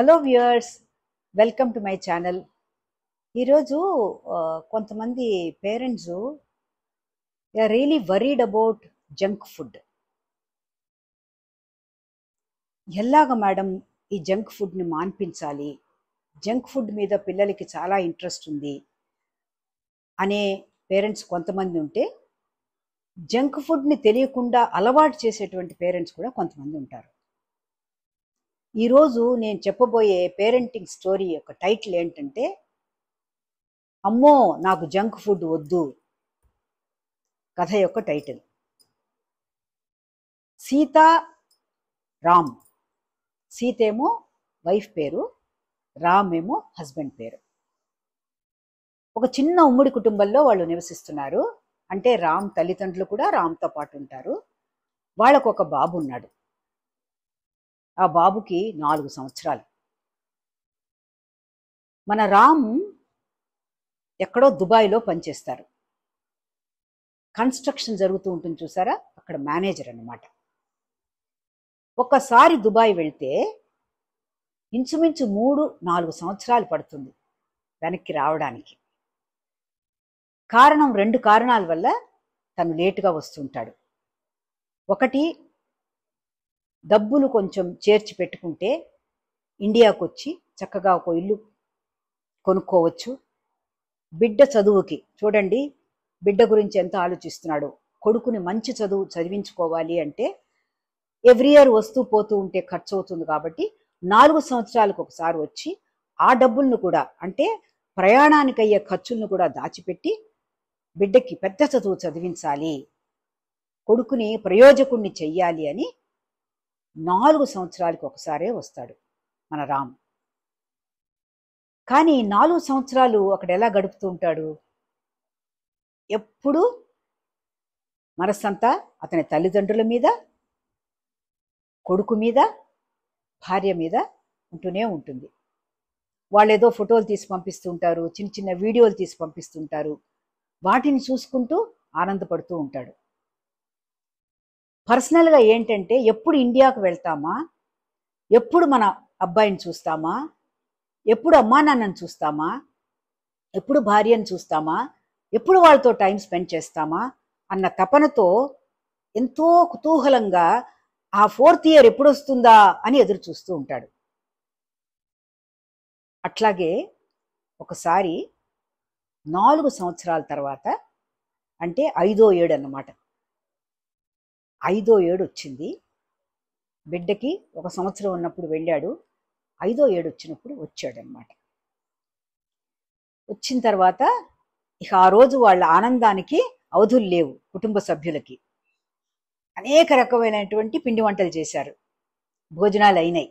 Hello viewers, welcome to my channel. ఈరోజు కొంతమంది parents are really worried about junk food. ఎలాగ madam ఈ junk ఫుడ్ని మాన్పించాలి, జంక్ ఫుడ్ మీద పిల్లలకి చాలా ఇంట్రెస్ట్ ఉంది అనే పేరెంట్స్ కొంతమంది ఉంటే, జంక్ ఫుడ్ని తెలియకుండా అలవాటు చేసేటువంటి పేరెంట్స్ కూడా కొంతమంది ఉంటారు. ఈరోజు నేను చెప్పబోయే పేరెంటింగ్ స్టోరీ యొక్క టైటిల్ ఏంటంటే, అమ్మో నాకు జంక్ ఫుడ్ వద్దు. కథ యొక్క టైటిల్. సీతా రామ్. సీత ఏమో వైఫ్ పేరు, రామ్ ఏమో హస్బెండ్ పేరు. ఒక చిన్న ఉమ్మడి కుటుంబంలో వాళ్ళు నివసిస్తున్నారు. అంటే రామ్ తల్లిదండ్రులు కూడా రామ్తో పాటు ఉంటారు. వాళ్ళకు ఒక బాబు ఉన్నాడు. ఆ బాబుకి 4 సంవత్సరాలు. మన రామ్ ఎక్కడో దుబాయ్లో పనిచేస్తారు. కన్స్ట్రక్షన్ జరుగుతూ ఉంటుంది చూసారా, అక్కడ మేనేజర్ అన్నమాట. ఒక్కసారి దుబాయ్ వెళ్తే ఇంచుమించు 3-4 సంవత్సరాలు పడుతుంది వెనక్కి రావడానికి. కారణం 2 కారణాల వల్ల తను లేటుగా వస్తుంటాడు. ఒకటి, డబ్బులు కొంచెం చేర్చి పెట్టుకుంటే ఇండియాకు వచ్చి చక్కగా ఒక ఇల్లు కొనుక్కోవచ్చు. బిడ్డ చదువుకి చూడండి, బిడ్డ గురించి ఎంత ఆలోచిస్తున్నాడు. కొడుకుని మంచి చదువు చదివించుకోవాలి అంటే ఎవ్రీ ఇయర్ వస్తూ పోతూ ఉంటే ఖర్చు అవుతుంది. కాబట్టి 4 సంవత్సరాలకు ఒకసారి వచ్చి ఆ డబ్బులను కూడా, అంటే ప్రయాణానికి అయ్యే ఖర్చులను కూడా దాచిపెట్టి బిడ్డకి పెద్ద చదువు చదివించాలి, కొడుకుని ప్రయోజకుణ్ణి చెయ్యాలి అని 4 సంవత్సరాలకు ఒకసారే వస్తాడు మన రామ్. కానీ 4 సంవత్సరాలు అక్కడ ఎలా గడుపుతూ ఉంటాడు? ఎప్పుడు మనసంతా అతని తల్లిదండ్రుల మీద, కొడుకు మీద, భార్య మీద ఉంటూనే ఉంటుంది. వాళ్ళు ఏదో ఫోటోలు తీసి పంపిస్తూ ఉంటారు, చిన్న చిన్న వీడియోలు తీసి పంపిస్తుంటారు. వాటిని చూసుకుంటూ ఆనందపడుతూ ఉంటాడు. పర్సనల్గా ఏంటంటే, ఎప్పుడు ఇండియాకు వెళ్తామా, ఎప్పుడు మన అబ్బాయిని చూస్తామా, ఎప్పుడు అమ్మా నాన్నని చూస్తామా, ఎప్పుడు భార్యను చూస్తామా, ఎప్పుడు వాళ్ళతో టైం స్పెండ్ చేస్తామా అన్న తపనతో ఎంతో కుతూహలంగా ఆ 4th ఇయర్ ఎప్పుడు వస్తుందా అని ఎదురు చూస్తూ ఉంటాడు. అట్లాగే ఒకసారి 4 సంవత్సరాల తర్వాత, అంటే 5వ ఏడు అన్నమాట, 5వ ఏడు వచ్చింది. బిడ్డకి 1 సంవత్సరం ఉన్నప్పుడు వెళ్ళాడు. 5వ ఏడు వచ్చినప్పుడు వచ్చాడనమాట. వచ్చిన తర్వాత ఇక ఆ రోజు వాళ్ళ ఆనందానికి అవధులు లేవు. కుటుంబ సభ్యులకి అనేక రకమైనటువంటి పిండి వంటలు చేశారు, భోజనాలు అయినాయి.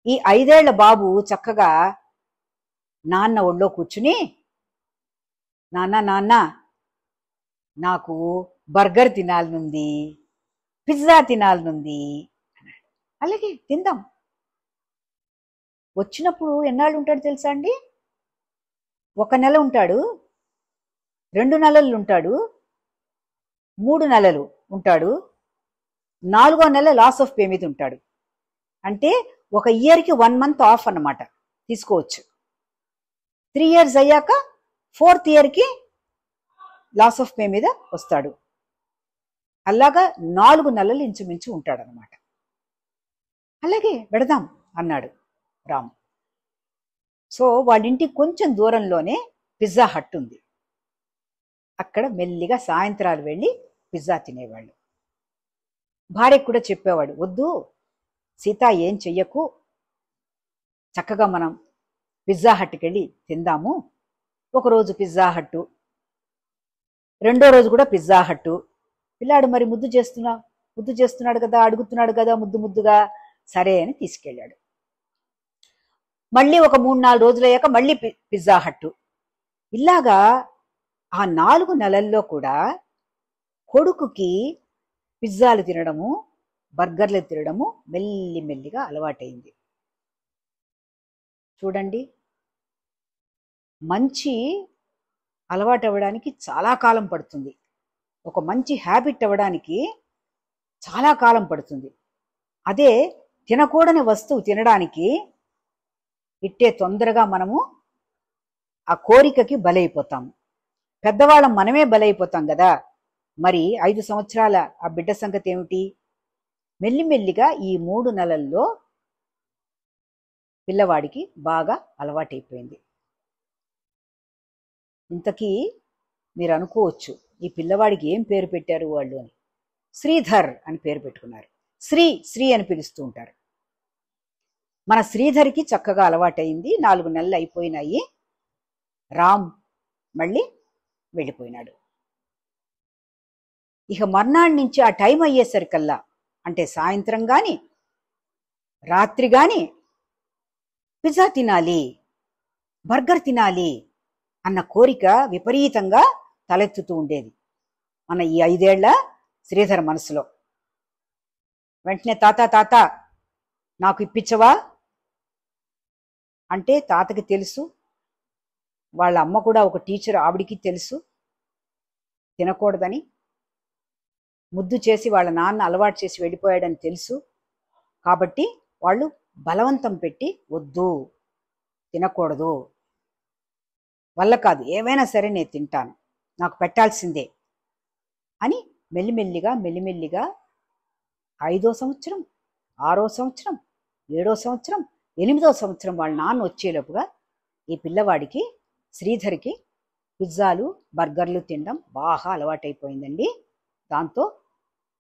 ఈ 5 ఏళ్ల బాబు చక్కగా నాన్న ఒళ్ళో కూర్చుని, నాన్న నాన్న నాకు బర్గర్ తినాలనుంది, పిజ్జా తినాలనుంది అన్నాడు. అలాగే తిందాం. వచ్చినప్పుడు ఎన్నాళ్ళు ఉంటాడు తెలుసా అండి? 1 నెల ఉంటాడు, 2 నెలలు ఉంటాడు, 3 నెలలు ఉంటాడు, 4వ నెల లాస్ ఆఫ్ పే మీద ఉంటాడు. అంటే 1 ఇయర్కి 1 మంత్ ఆఫ్ అన్నమాట తీసుకోవచ్చు. 3 ఇయర్స్ అయ్యాక 4th ఇయర్కి లాస్ ఆఫ్ పే మీద వస్తాడు. అలాగా 4 నెలలు ఇంచుమించు ఉంటాడనమాట. అలాగే పెడదాం అన్నాడు రామ్. సో వాళ్ళ ఇంటికి కొంచెం దూరంలోనే పిజ్జా హట్ ఉంది. అక్కడ మెల్లిగా సాయంత్రాలు వెళ్ళి పిజ్జా తినేవాళ్ళు. భార్యకు కూడా చెప్పేవాడు, వద్దు సీత, ఏం చెయ్యకు, చక్కగా మనం పిజ్జా హట్కి వెళ్ళి తిందాము. ఒకరోజు పిజ్జా హట్టు, 2వ రోజు కూడా పిజ్జా హట్టు. పిల్లాడు మరి ముద్దు చేస్తున్నాడు కదా, అడుగుతున్నాడు కదా ముద్దు ముద్దుగా, సరే అని తీసుకెళ్ళాడు. మళ్ళీ ఒక 3-4 రోజులు అయ్యాక మళ్ళీ పిజ్జా హట్టు. ఇలాగా ఆ 4 నెలల్లో కూడా కొడుకుకి పిజ్జాలు తినడము, బర్గర్లు తినడము మెల్లిమెల్లిగా అలవాటైంది. చూడండి, మంచి అలవాటు అవ్వడానికి చాలా కాలం పడుతుంది. ఒక మంచి హ్యాబిట్ అవ్వడానికి చాలా కాలం పడుతుంది. అదే తినకూడని వస్తువు తినడానికి ఇట్టే తొందరగా మనము ఆ కోరికకి బలైపోతాం. పెద్దవాళ్ళం మనమే బలైపోతాం కదా. మరి 5 సంవత్సరాల ఆ బిడ్డ సంగతి ఏమిటి? మెల్లిమెల్లిగా ఈ 3 నెలల్లో పిల్లవాడికి బాగా అలవాటైపోయింది. ఇంతకీ మీరు అనుకోవచ్చు, ఈ పిల్లవాడికి ఏం పేరు పెట్టారు వాళ్ళు అని. శ్రీధర్ అని పేరు పెట్టుకున్నారు. శ్రీ అని పిలుస్తూ ఉంటారు. మన శ్రీధర్కి చక్కగా అలవాటైంది. 4 నెలలు అయిపోయినాయి. రామ్ మళ్ళీ వెళ్ళిపోయినాడు. ఇక మర్నాడు నుంచి ఆ టైం అయ్యేసరికల్లా, అంటే సాయంత్రం గాని రాత్రి గాని పిజ్జా తినాలి, బర్గర్ తినాలి అన్న కోరిక విపరీతంగా తలెత్తుతూ ఉండేది మన ఈ 5 ఏళ్ల శ్రీధర్ మనసులో. వెంటనే తాత నాకు ఇప్పించవా అంటే తాతకి తెలుసు, వాళ్ళ అమ్మ కూడా ఒక టీచర్, ఆవిడికి తెలుసు తినకూడదని. ముద్దు చేసి వాళ్ళ నాన్న అలవాటు చేసి వెళ్ళిపోయాడని తెలుసు. కాబట్టి వాళ్ళు బలవంతం పెట్టి వద్దు, తినకూడదు, వల్ల కాదు, ఏమైనా సరే నేను తింటాను, నాకు పెట్టాల్సిందే అని మెల్లిమెల్లిగా 5వ సంవత్సరం, 6వ సంవత్సరం, 7వ సంవత్సరం, 8వ సంవత్సరం వాళ్ళ నాన్న వచ్చేలోపుగా ఈ పిల్లవాడికి శ్రీధర్కి పిజ్జాలు బర్గర్లు తినడం బాగా అలవాటైపోయిందండి. దాంతో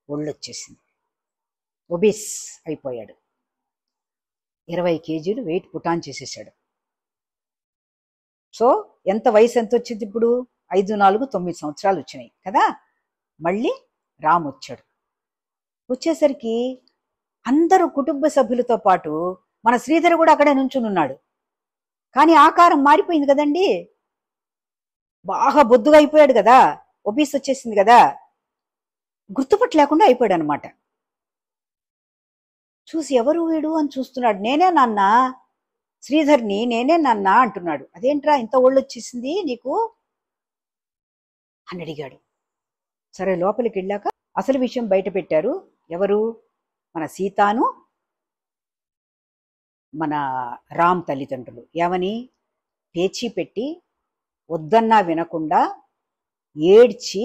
ఒళ్ళొచ్చేసింది, ఒబిస్ అయిపోయాడు. 20 కేజీలు వెయిట్ పుటాన్ చేసేసాడు. సో ఎంత వయసు ఎంత వచ్చింది ఇప్పుడు? 5, 4, 9 సంవత్సరాలు వచ్చినాయి కదా. మళ్ళీ రామ్ వచ్చాడు. వచ్చేసరికి అందరూ కుటుంబ సభ్యులతో పాటు మన శ్రీధర్ కూడా అక్కడే నుంచుని ఉన్నాడు. కానీ ఆకారం మారిపోయింది కదండి, బాగా బొద్దుగా అయిపోయాడు కదా, ఒబీస్ వచ్చేసింది కదా, గుర్తుపట్టలేకుండా అయిపోయాడు అనమాట. చూసి ఎవరు వీడు అని చూస్తున్నాడు. నేనే నాన్న, శ్రీధర్ని నేనే నాన్న అంటున్నాడు. అదేంట్రా ఇంత ఒళ్ళు వచ్చేసింది నీకు అని అడిగాడు. సరే లోపలికి వెళ్ళాక అసలు విషయం బయట పెట్టారు. ఎవరు? మన సీతాను మన రామ్ తల్లిదండ్రులు. ఏమని? పేచీ పెట్టి వద్దన్నా వినకుండా ఏడ్చి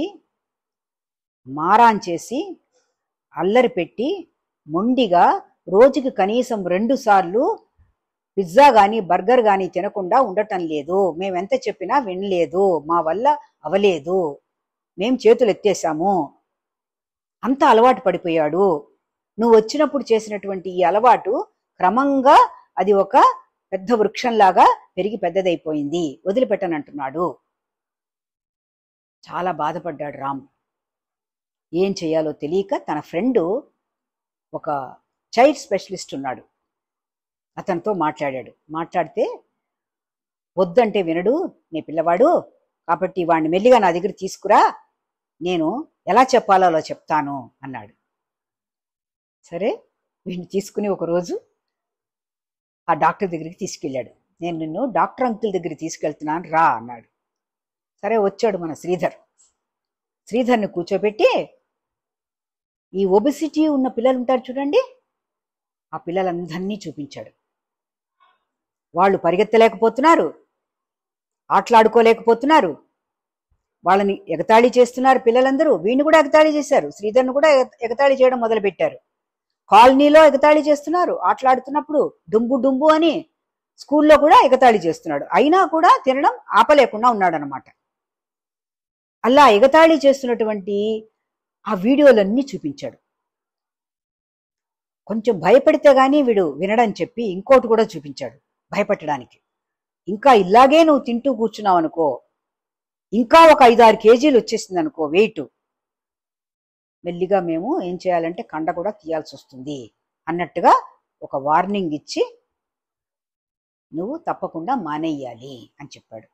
మారాన్ చేసి అల్లరి పెట్టి మొండిగా రోజుకి కనీసం 2 సార్లు పిజ్జా కానీ బర్గర్ కానీ తినకుండా ఉండటం లేదు. మేమెంత చెప్పినా వినలేదు, మా వల్ల అవలేదు, మేం చేతులు ఎత్తేసాము, అంత అలవాటు పడిపోయాడు. నువ్వు వచ్చినప్పుడు చేసినటువంటి ఈ అలవాటు క్రమంగా అది ఒక పెద్ద వృక్షంలాగా పెరిగి పెద్దదైపోయింది, వదిలిపెట్టనంటున్నాడు. చాలా బాధపడ్డాడు రామ్. ఏం చేయాలో తెలియక తన ఫ్రెండు ఒక చైల్డ్ స్పెషలిస్ట్ ఉన్నాడు, అతనితో మాట్లాడాడు. మాట్లాడితే వద్దంటే వినడు నీ పిల్లవాడు, కాబట్టి వాడిని మెల్లిగా నా దగ్గర తీసుకురా, నేను ఎలా చెప్పాలో అలా చెప్తాను అన్నాడు. సరే వీడిని తీసుకుని ఒకరోజు ఆ డాక్టర్ దగ్గరికి తీసుకెళ్ళాడు. నేను నిన్ను డాక్టర్ అంకుల్ దగ్గరికి తీసుకెళ్తున్నాను రా అన్నాడు. సరే వచ్చాడు మన శ్రీధర్ని కూర్చోబెట్టి ఈ ఒబెసిటీ ఉన్న పిల్లలు ఉంటారు చూడండి, ఆ పిల్లలందరినీ చూపించాడు. వాళ్ళు పరిగెత్తలేకపోతున్నారు, ఆటలాడుకోలేకపోతున్నారు, వాళ్ళని ఎగతాళి చేస్తున్నారు పిల్లలందరూ. వీడిని కూడా ఎగతాళి చేశారు, శ్రీధర్ని కూడా ఎగతాళి చేయడం మొదలుపెట్టారు. కాలనీలో ఎగతాళి చేస్తున్నారు, ఆటలాడుతున్నప్పుడు డుంబు డుంబు అని. స్కూల్లో కూడా ఎగతాళి చేస్తున్నాడు. అయినా కూడా తినడం ఆపలేకుండా ఉన్నాడనమాట. అలా ఎగతాళి చేస్తున్నటువంటి ఆ వీడియోలన్నీ చూపించాడు. కొంచెం భయపడితే గానీ వీడు వినడని చెప్పి ఇంకోటి కూడా చూపించాడు భయపెట్టడానికి. ఇంకా ఇలాగే నువ్వు తింటూ కూర్చున్నావు అనుకో, ఇంకా ఒక 5-6 కేజీలు వచ్చేసింది అనుకో వెయిట్, మెల్లిగా మేము ఏం చేయాలంటే కండ కూడా తీయాల్సి వస్తుంది అన్నట్టుగా ఒక వార్నింగ్ ఇచ్చి నువ్వు తప్పకుండా మానేయాలి అని చెప్పాడు.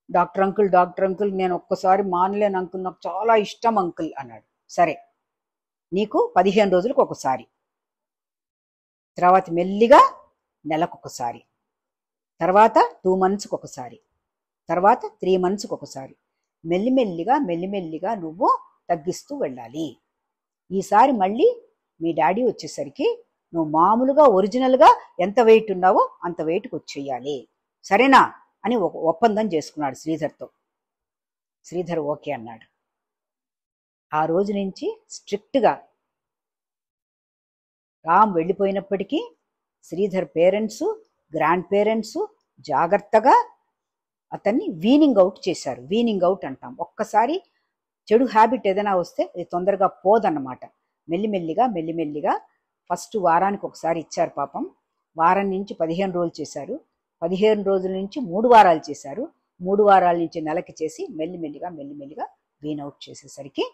డాక్టర్ అంకుల్ నేను ఒక్కసారి మానలేను అంకుల్, నాకు చాలా ఇష్టం అంకుల్ అన్నాడు. సరే నీకు 15 రోజులకు ఒకసారి, తర్వాత మెల్లిగా నెలకొకసారి, తర్వాత 2 మంత్స్కి ఒకసారి, తర్వాత 3 మంత్స్కి ఒకసారి, మెల్లిమెల్లిగా నువ్వు తగ్గిస్తూ వెళ్ళాలి. ఈసారి మళ్ళీ మీ డాడీ వచ్చేసరికి నువ్వు మామూలుగా ఒరిజినల్గా ఎంత వెయిట్ ఉన్నావో అంత వెయిట్కి వచ్చేయాలి, సరేనా అని ఒక ఒప్పందం చేసుకున్నాడు శ్రీధర్తో. శ్రీధర్ ఓకే అన్నాడు. ఆ రోజు నుంచి స్ట్రిక్ట్గా రామ్ వెళ్ళిపోయినప్పటికీ శ్రీధర్ పేరెంట్స్, గ్రాండ్ పేరెంట్స్ జాగ్రత్తగా అతన్ని వీనింగ్ అవుట్ చేశారు. వీనింగ్ అవుట్ అంటాం, ఒక్కసారి చెడు హ్యాబిట్ ఏదైనా వస్తే అది తొందరగా పోదన్నమాట. మెల్లిమెల్లిగా ఫస్ట్ వారానికి ఒకసారి ఇచ్చారు పాపం. వారం నుంచి 15 రోజులు చేశారు, 15 రోజుల నుంచి 3 వారాలు చేశారు, 3 వారాల నుంచి నెలకి చేసి మెల్లిమెల్లిగా వీన్ అవుట్ చేసేసరికి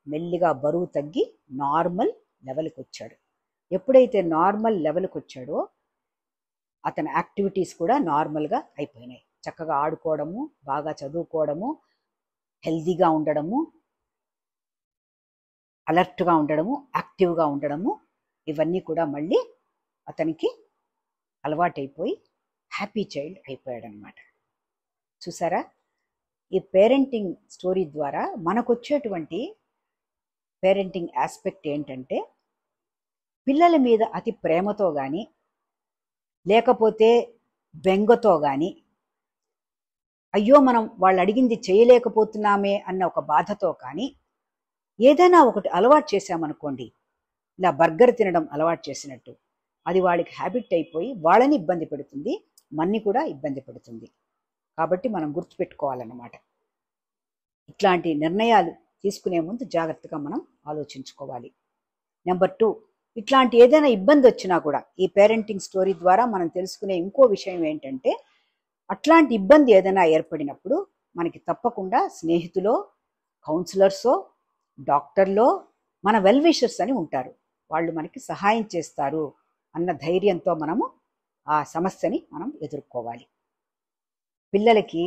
మెల్లిగా బరువు తగ్గి నార్మల్ లెవెల్కి వచ్చాడు. ఎప్పుడైతే నార్మల్ లెవెల్కి వచ్చాడో అతని యాక్టివిటీస్ కూడా నార్మల్గా అయిపోయినాయి. చక్కగా ఆడుకోవడము, బాగా చదువుకోవడము, హెల్తీగా ఉండడము, అలర్ట్గా ఉండడము, యాక్టివ్గా ఉండడము, ఇవన్నీ కూడా మళ్ళీ అతనికి అలవాటైపోయి హ్యాపీ చైల్డ్ అయిపోయాడనమాట. చూసారా, ఈ పేరెంటింగ్ స్టోరీ ద్వారా మనకొచ్చేటువంటి పేరెంటింగ్ ఆస్పెక్ట్ ఏంటంటే, పిల్లల మీద అతి ప్రేమతో కానీ లేకపోతే బెంగతో కానీ, అయ్యో మనం వాళ్ళు అడిగింది చేయలేకపోతున్నామే అన్న ఒక బాధతో కానీ ఏదైనా ఒకటి అలవాటు చేశామనుకోండి, ఇలా బర్గర్ తినడం అలవాటు చేసినట్టు, అది వాళ్ళకి హ్యాబిట్ అయిపోయి వాళ్ళని ఇబ్బంది పెడుతుంది, మన్ని కూడా ఇబ్బంది పెడుతుంది. కాబట్టి మనం గుర్తుపెట్టుకోవాలన్నమాట. ఇట్లాంటి నిర్ణయాలు తీసుకునే ముందు జాగ్రత్తగా మనం ఆలోచించుకోవాలి. నెంబర్ 2, ఇట్లాంటి ఏదైనా ఇబ్బంది వచ్చినా కూడా ఈ పేరెంటింగ్ స్టోరీ ద్వారా మనం తెలుసుకునే ఇంకో విషయం ఏంటంటే, అట్లాంటి ఇబ్బంది ఏదైనా ఏర్పడినప్పుడు మనకి తప్పకుండా స్నేహితులో, కౌన్సిలర్సో, డాక్టర్లో, మన వెల్ విషర్స్ అని ఉంటారు, వాళ్ళు మనకి సహాయం చేస్తారు అన్న ధైర్యంతో మనము ఆ సమస్యని మనం ఎదుర్కోవాలి. పిల్లలకి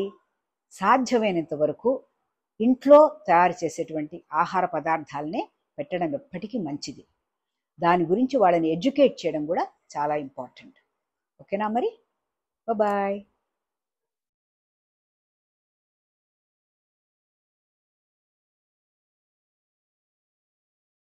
సాధ్యమైనంత వరకు ఇంట్లో తయారు చేసేటువంటి ఆహార పదార్థాలనే పెట్టడం ఎప్పటికీ మంచిది. దాని గురించి వాళ్ళని ఎడ్యుకేట్ చేయడం కూడా చాలా ఇంపార్టెంట్. ఓకేనా మరి, బాయ్.